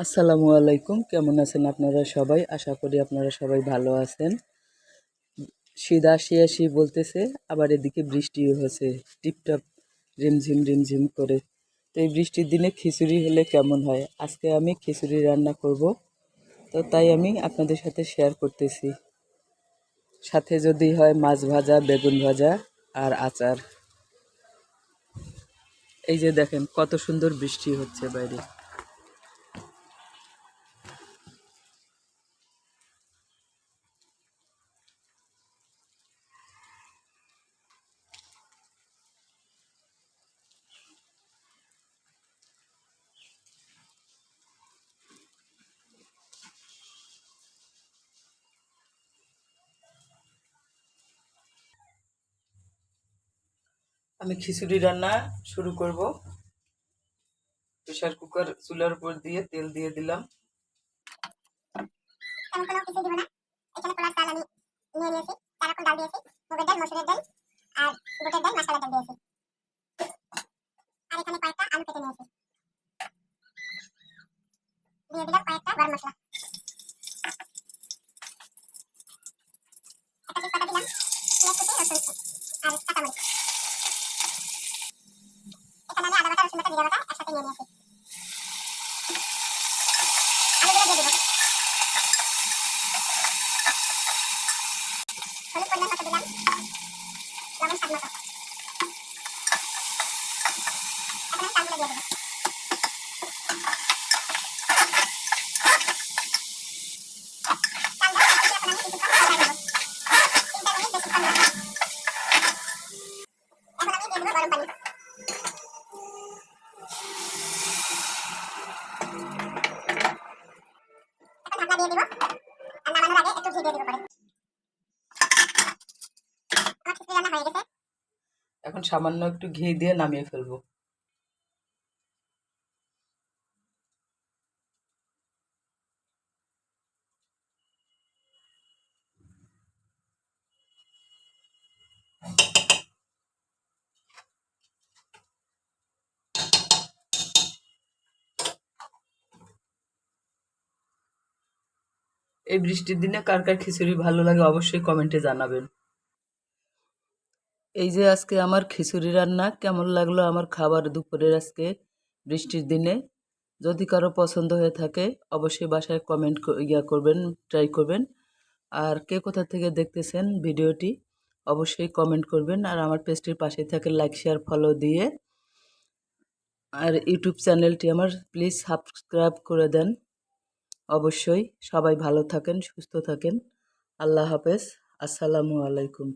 আসসালামু আলাইকুম। কেমন আছেন আপনারা সবাই? আশা করি আপনারা সবাই ভালো আছেন। শীত আসি আসি বলতেছে, আবার এদিকে বৃষ্টিও হচ্ছে টিপটাপ রিমঝিম রিমঝিম করে। তো এই বৃষ্টির দিনে খিচুড়ি হলে কেমন হয়? আজকে আমি খিচুড়ি রান্না করব, তো তাই আমি আপনাদের সাথে শেয়ার করতেছি। সাথে যদি হয় মাছ ভাজা, বেগুন ভাজা আর আচার। এই যে দেখেন কত সুন্দর বৃষ্টি হচ্ছে বাইরে। আমি খিচুড়ি রান্না শুরু করব। প্রেসার কুকার চুলার উপর দিয়ে তেল দিয়ে দিলাম। তেমন কোনো কিছু দিব না। এখানে পোলার চাল আমি নিয়ে নিয়েছি, 4 রকম ডাল দিয়েছি, মুগের ডাল, মসুরের ডাল আর বুটের ডাল, মাসালা ডাল দিয়েছি। আর এখানে কয়েকটা আলু কেটে নিয়েছি, দিয়ে দিলাম কয়েকটা গরম মশলা, একটা তেজপাতা দিলাম, পেঁয়াজ কুচি, রসুন আর কাঁচামরিচ। এখানে আমি আদা বাটা, রসুন বাটা, জিরা বাটা একসাথে নিয়ে নিয়েছি। আলুগুলো দিয়ে দিব, হলুদ পরিমাণ মতো দিলাম, লবণ স্বাদ মতো। এখন আমি চালগুলো দিয়ে দিব। চাল দেওয়া শেষ করে এখন আমি কিছুক্ষণ ফোটাই নেব, 3-4 মিনিট বেশিক্ষণ না। এখন আমি দিয়ে দিব গরম পানি। এখন ঢাকনা দিয়ে দিব, আর নামানোর আগে একটু ঘি দিয়ে দিব পরে। আমার খিচুড়ি রান্না হয়ে গেছে। এখন সামান্য একটু ঘি দিয়ে নামিয়ে ফেলবো। এই বৃষ্টির দিনে কার কার খিচুড়ি ভালো লাগে অবশ্যই কমেন্টে জানাবেন। এই যে আজকে আমার খিচুড়ি রান্না কেমন লাগলো আমার খাবার দুপুরের আজকে বৃষ্টির দিনে। যদি কারো পছন্দ হয়ে থাকে অবশ্যই বাসায় কমেন্ট করবেন, ট্রাই করবেন। আর কে কোথা থেকে দেখতেছেন ভিডিওটি অবশ্যই কমেন্ট করবেন। আর আমার পেজটির পাশে থাকে লাইক শেয়ার ফলো দিয়ে। আর ইউটিউব চ্যানেলটি আমার প্লিজ সাবস্ক্রাইব করে দেন। অবশ্যই সবাই ভালো থাকেন, সুস্থ থাকেন। আল্লাহ হাফেজ। আসসালামু আলাইকুম।